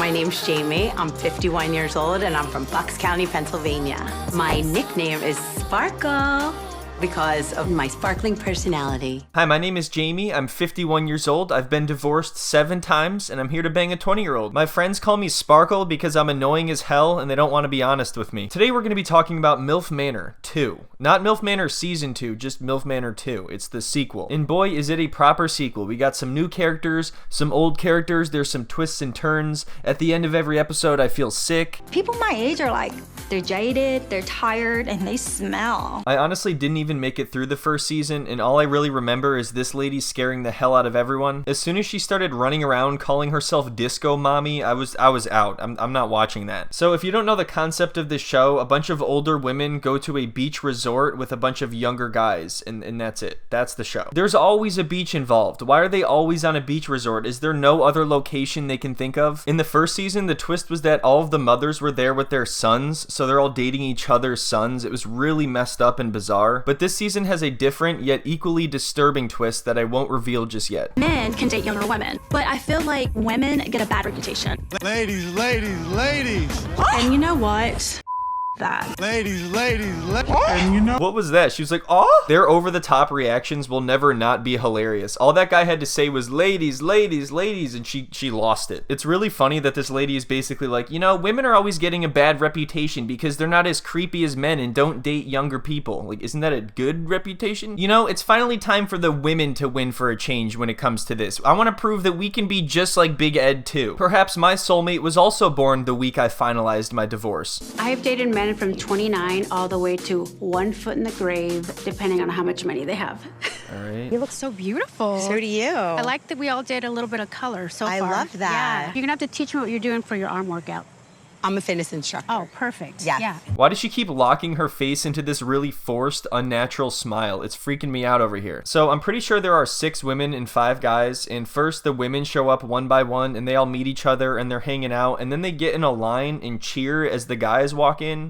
My name's Jamie. I'm 51 years old and I'm from Bucks County, Pennsylvania. My nickname is Sparkle because of my sparkling personality. Hi, my name is Jamie. I'm 51 years old. I've been divorced 7 times, and I'm here to bang a 20-year-old. My friends call me Sparkle because I'm annoying as hell, and they don't want to be honest with me. Today, we're going to be talking about MILF Manor 2. Not MILF Manor Season 2, just MILF Manor 2. It's the sequel. And boy, is it a proper sequel. We got some new characters, some old characters, there's some twists and turns. At the end of every episode, I feel sick. People my age are like, they're jaded, they're tired, and they smell. I honestly didn't even make it through the first season, and all I really remember is this lady scaring the hell out of everyone. As soon as she started running around calling herself Disco Mommy, I was out. I'm not watching that. So if you don't know the concept of this show, a bunch of older women go to a beach resort with a bunch of younger guys, and that's it. That's the show. There's always a beach involved. Why are they always on a beach resort? Is there no other location they can think of? In the first season, the twist was that all of the mothers were there with their sons, so they're all dating each other's sons. It was really messed up and bizarre. But this season has a different yet equally disturbing twist that I won't reveal just yet. Men can date younger women, but I feel like women get a bad reputation. Ladies. And you know what? That. Ladies. And you know. What was that? She was like, "Oh!" Their over-the-top reactions will never not be hilarious. All that guy had to say was, ladies, and she lost it. It's really funny that this lady is basically like, women are always getting a bad reputation because they're not as creepy as men and don't date younger people. Like, isn't that a good reputation? It's finally time for the women to win for a change when it comes to this. I want to prove that we can be just like Big Ed too. Perhaps my soulmate was also born the week I finalized my divorce. I have dated men from 29 all the way to 1 foot in the grave, depending on how much money they have. All right. You look so beautiful. So do you. I like that we all did a little bit of color so far. I love that. Yeah. You're gonna have to teach me what you're doing for your arm workout. I'm a fitness instructor. Oh, perfect. Yes. Yeah. Why does she keep locking her face into this really forced, unnatural smile? It's freaking me out over here. So I'm pretty sure there are 6 women and 5 guys, and first the women show up one by one, and they all meet each other, and they're hanging out, and then they get in a line and cheer as the guys walk in.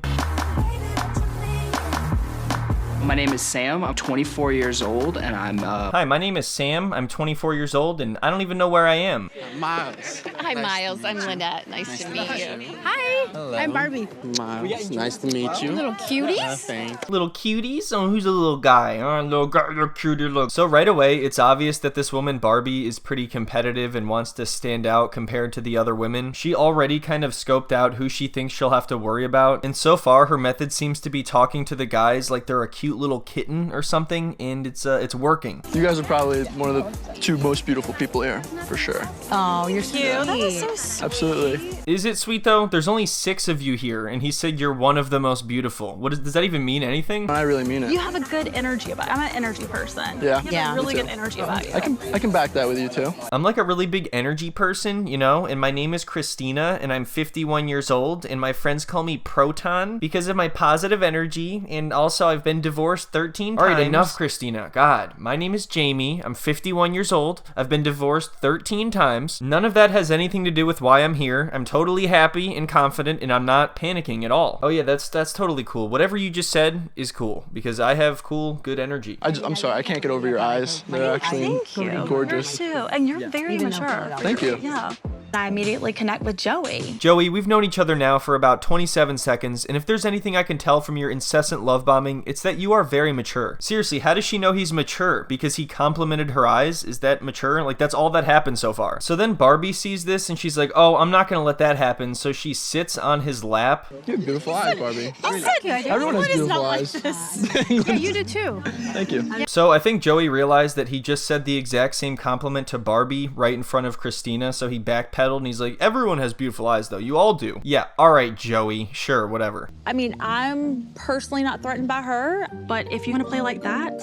My name is Sam. I'm 24 years old, and I'm Hi, my name is Sam. I'm 24 years old, and I don't even know where I am. Miles. Hi, Miles. I'm Lynette. Nice to meet you. Hi. Hello. I'm Barbie. Miles. Nice to meet you. Little cuties. Thanks. Little cuties? Oh, who's a little guy? Oh, little guy, little cutie, look. So right away, it's obvious that this woman, Barbie, is pretty competitive and wants to stand out compared to the other women. She already kind of scoped out who she thinks she'll have to worry about, and so far, her method seems to be talking to the guys like they're a cute little kitten or something, and it's working. You guys are probably one of the 2 most beautiful people here, for sure. Oh, you're cute. That was so sweet. Absolutely. Is it sweet though? There's only 6 of you here, and he said you're one of the most beautiful. Does that even mean anything? I really mean it. You have a good energy about it. I'm an energy person. Yeah. You have a really me good too. energy about you. I can back that with you too. I'm like a really big energy person, and my name is Christina, and I'm 51 years old, and my friends call me Proton because of my positive energy, and also I've been divorced 13 times. All right, enough, Christina. God, my name is Jamie. I'm 51 years old. I've been divorced 13 times. None of that has anything to do with why I'm here. I'm totally happy and confident, and I'm not panicking at all. Oh yeah, that's totally cool. Whatever you just said is cool because I have cool, good energy. I'm sorry, I can't get over your eyes. They're actually gorgeous. Yours too. And you're very mature. Thank you. Yeah. I immediately connect with Joey. Joey, we've known each other now for about 27 seconds, and if there's anything I can tell from your incessant love bombing, it's that you are very mature. Seriously, how does she know he's mature? Because he complimented her eyes? Is that mature? Like, that's all that happened so far. So then Barbie sees this, and she's like, oh, I'm not gonna let that happen, so she sits on his lap. You have beautiful eyes, Barbie. Oh, thank you. I do. Everyone has beautiful Like eyes. yeah, you do too. Thank you. So I think Joey realized that he just said the exact same compliment to Barbie right in front of Christina, so he backpedaled, and he's like, everyone has beautiful eyes, though. You all do. Yeah, all right, Joey. Sure, whatever. I mean, I'm personally not threatened by her, but if you want to play like that,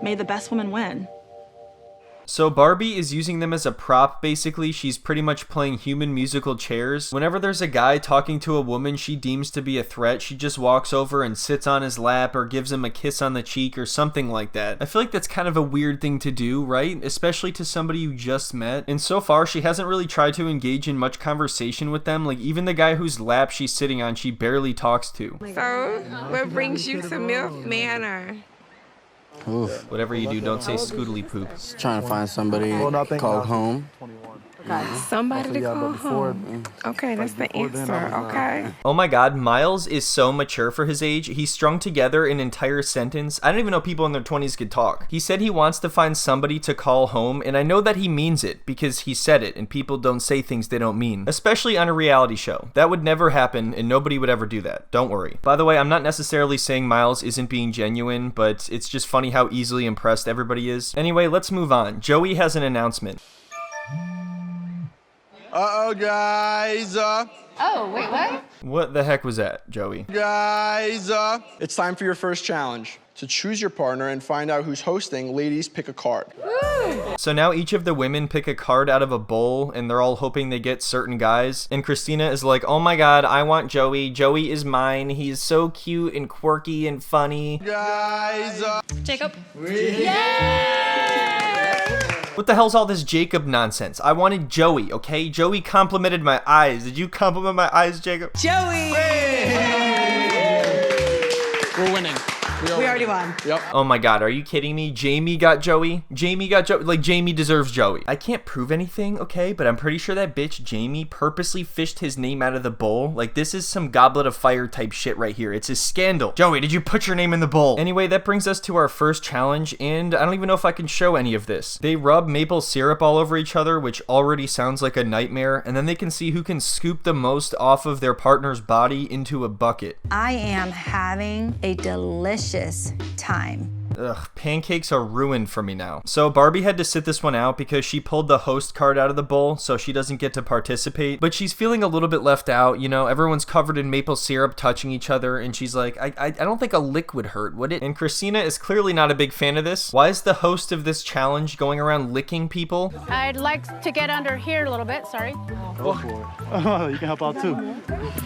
may the best woman win. So Barbie is using them as a prop, basically. She's pretty much playing human musical chairs. Whenever there's a guy talking to a woman she deems to be a threat, she just walks over and sits on his lap or gives him a kiss on the cheek or something like that. I feel like that's kind of a weird thing to do, right? Especially to somebody you just met. And so far, she hasn't really tried to engage in much conversation with them. Like, even the guy whose lap she's sitting on, she barely talks to. So, what brings you to MILF Manor? Oof. Whatever you do, don't say scootily poop. Just trying to find somebody called home. Somebody to Yeah, but call before, home. Okay, that's the before then, answer. I was not. Okay. Oh my god, Miles is so mature for his age. He strung together an entire sentence. I don't even know people in their 20s could talk. He said he wants to find somebody to call home, and I know that he means it because he said it, and people don't say things they don't mean, especially on a reality show. That would never happen, and nobody would ever do that. Don't worry. By the way, I'm not necessarily saying Miles isn't being genuine, but it's just funny how easily impressed everybody is. Anyway, let's move on. Joey has an announcement. Uh-oh, guys. Oh, wait, what? What the heck was that, Joey? Guys. It's time for your first challenge. To choose your partner and find out who's hosting, ladies pick a card. So now each of the women pick a card out of a bowl, and they're all hoping they get certain guys. And Christina is like, oh my god, I want Joey. Joey is mine. He's so cute and quirky and funny. Guys. Jacob. What the hell's all this Jacob nonsense? I wanted Joey, okay? Joey complimented my eyes. Did you compliment my eyes, Jacob? Joey! We're winning. We already won. Yep. Oh my god, are you kidding me? Jamie got Joey? Jamie got Joey? Like, Jamie deserves Joey. I can't prove anything, okay? But I'm pretty sure that bitch Jamie purposely fished his name out of the bowl. Like, this is some Goblet of Fire type shit right here. It's a scandal. Joey, did you put your name in the bowl? Anyway, that brings us to our first challenge, and I don't even know if I can show any of this. They rub maple syrup all over each other, which already sounds like a nightmare, and then they can see who can scoop the most off of their partner's body into a bucket. I am having a delicious time. Ugh, pancakes are ruined for me now. So Barbie had to sit this one out because she pulled the host card out of the bowl, so she doesn't get to participate. But she's feeling a little bit left out, you know, everyone's covered in maple syrup touching each other, and she's like, I don't think a lick would hurt, would it? And Christina is clearly not a big fan of this. Why is the host of this challenge going around licking people? I'd like to get under here a little bit, sorry. Go for it. Oh, you can help out too.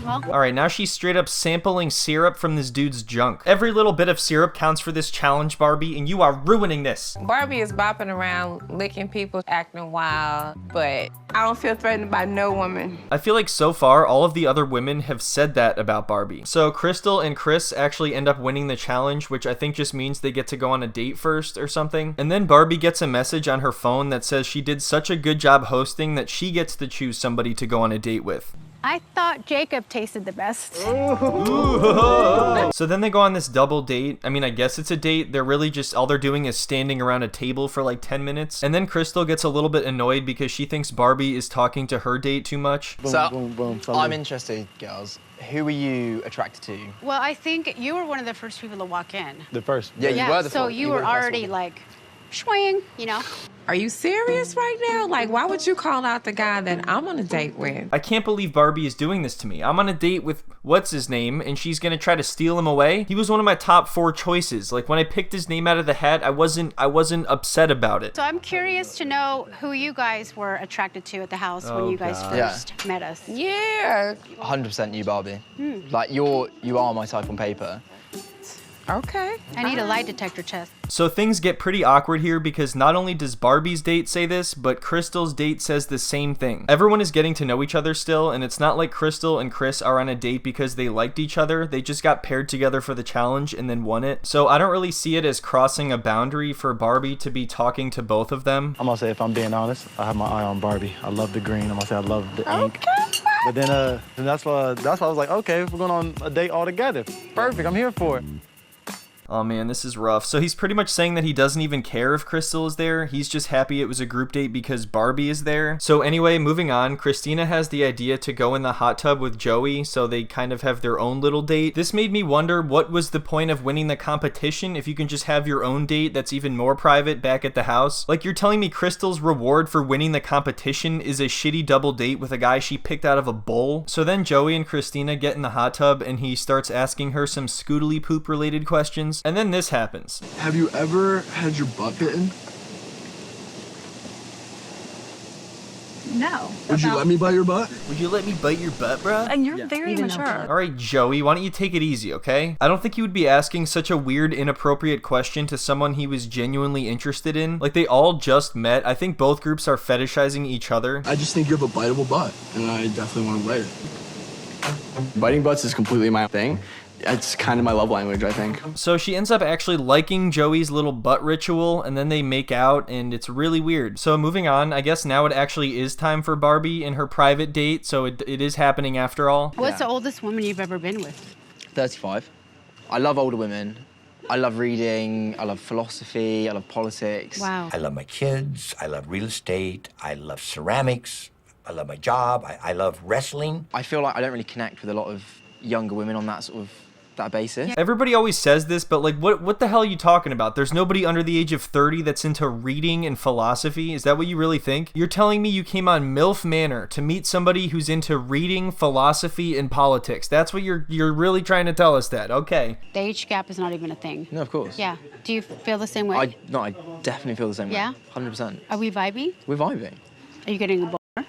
Well, Alright, now she's straight up sampling syrup from this dude's junk. Every little bit of syrup counts for this challenge, Barbie, and you are ruining this. Barbie is bopping around, licking people, acting wild, but I don't feel threatened by no woman. I feel like so far, all of the other women have said that about Barbie. So Crystal and Chris actually end up winning the challenge, which I think just means they get to go on a date first or something. And then Barbie gets a message on her phone that says she did such a good job hosting that she gets to choose somebody to go on a date with. I thought Jacob tasted the best. So then they go on this double date. I mean, I guess it's a date. They're really just, all they're doing is standing around a table for like 10 minutes. And then Crystal gets a little bit annoyed because she thinks Barbie is talking to her date too much. Boom. I'm interested, girls. Who are you attracted to? Well, I think you were one of the first people to walk in. The first. Yeah, you were the so first. you were already like, swing, you know? Are you serious right now? Like, why would you call out the guy that I'm on a date with? I can't believe Barbie is doing this to me. I'm on a date with what's his name, and she's gonna try to steal him away. He was one of my top 4 choices. Like, when I picked his name out of the hat, I wasn't upset about it. So I'm curious to know who you guys were attracted to at the house when you guys first met us. Yeah. 100% you, Barbie. Like, you are my type on paper. Okay. I need a lie detector test. So things get pretty awkward here because not only does Barbie's date say this, but Crystal's date says the same thing. Everyone is getting to know each other still, and it's not like Crystal and Chris are on a date because they liked each other. They just got paired together for the challenge and then won it. So I don't really see it as crossing a boundary for Barbie to be talking to both of them. I'm gonna say, if I'm being honest, I have my eye on Barbie. I love the green. I'm gonna say I love the ink. But then that's why I was like, okay, we're going on a date all together. Perfect. I'm here for it. Oh man, this is rough. So he's pretty much saying that he doesn't even care if Crystal is there. He's just happy it was a group date because Barbie is there. So anyway, moving on, Christina has the idea to go in the hot tub with Joey, so they kind of have their own little date. This made me wonder, what was the point of winning the competition if you can just have your own date that's even more private back at the house? Like, you're telling me Crystal's reward for winning the competition is a shitty double date with a guy she picked out of a bowl? So then Joey and Christina get in the hot tub and he starts asking her some scootily poop related questions. And then this happens. Have you ever had your butt bitten? No. Would you let me bite your butt? Would you let me bite your butt, bruh? And you're very mature. Alright, Joey, why don't you take it easy, okay? I don't think he would be asking such a weird, inappropriate question to someone he was genuinely interested in. Like, they all just met. I think both groups are fetishizing each other. I just think you have a biteable butt, and I definitely want to bite it. Biting butts is completely my thing. It's kind of my love language, I think. So she ends up actually liking Joey's little butt ritual, and then they make out, and it's really weird. So moving on, I guess now it actually is time for Barbie and her private date, so it is happening after all. What's the oldest woman you've ever been with? 35. I love older women. I love reading, I love philosophy, I love politics. Wow. I love my kids, I love real estate, I love ceramics, I love my job, I love wrestling. I feel like I don't really connect with a lot of younger women on that sort of that basis. Everybody always says this, but like, what the hell are you talking about? There's nobody under the age of 30 that's into reading and philosophy. Is that what you really think? You're telling me you came on MILF Manor to meet somebody who's into reading, philosophy, and politics. That's what you're really trying to tell us that. Okay. The age gap is not even a thing. No, of course. Yeah. Do you feel the same way? I definitely feel the same Yeah? way. 100%. Are we vibing? We're vibing. Are you getting a boner?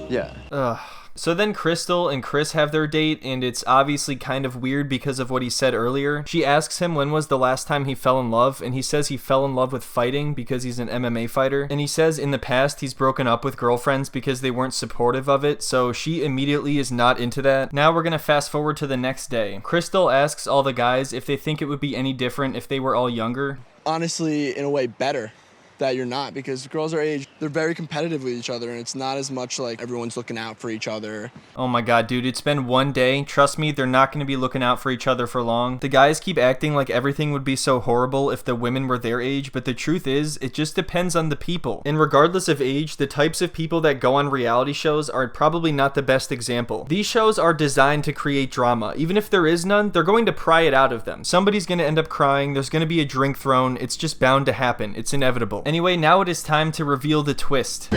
Yeah. Ugh. So then Crystal and Chris have their date, and it's obviously kind of weird because of what he said earlier. She asks him when was the last time he fell in love, and he says he fell in love with fighting because he's an MMA fighter. And he says in the past he's broken up with girlfriends because they weren't supportive of it, so she immediately is not into that. Now we're gonna fast forward to the next day. Crystal asks all the guys if they think it would be any different if they were all younger. Honestly, in a way, better that you're not, because girls our age, they're very competitive with each other, and it's not as much like everyone's looking out for each other. Oh my god, dude, it's been one day. Trust me, they're not going to be looking out for each other for long. The guys keep acting like everything would be so horrible if the women were their age, but the truth is, it just depends on the people. And regardless of age, the types of people that go on reality shows are probably not the best example. These shows are designed to create drama. Even if there is none, they're going to pry it out of them. Somebody's going to end up crying, there's going to be a drink thrown, it's just bound to happen. It's inevitable. Anyway, now it is time to reveal the twist.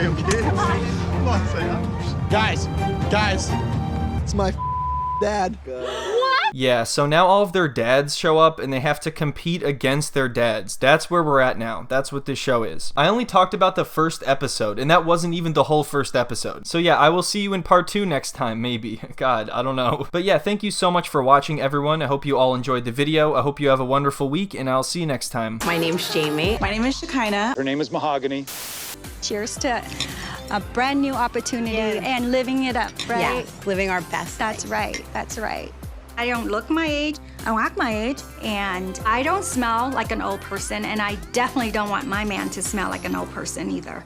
Guys, it's my dad. Yeah, so now all of their dads show up and they have to compete against their dads. That's where we're at now. That's what this show is. I only talked about the first episode, and that wasn't even the whole first episode. So yeah, I will see you in part 2 next time, maybe. God, I don't know. But yeah, thank you so much for watching, everyone. I hope you all enjoyed the video. I hope you have a wonderful week, and I'll see you next time. My name's Jamie. My name is Shakira. Her name is Mahogany. Cheers to a brand new opportunity and living it up, right? Yeah, living our best. That's right, that's right. I don't look my age, I don't act my age, and I don't smell like an old person, and I definitely don't want my man to smell like an old person either.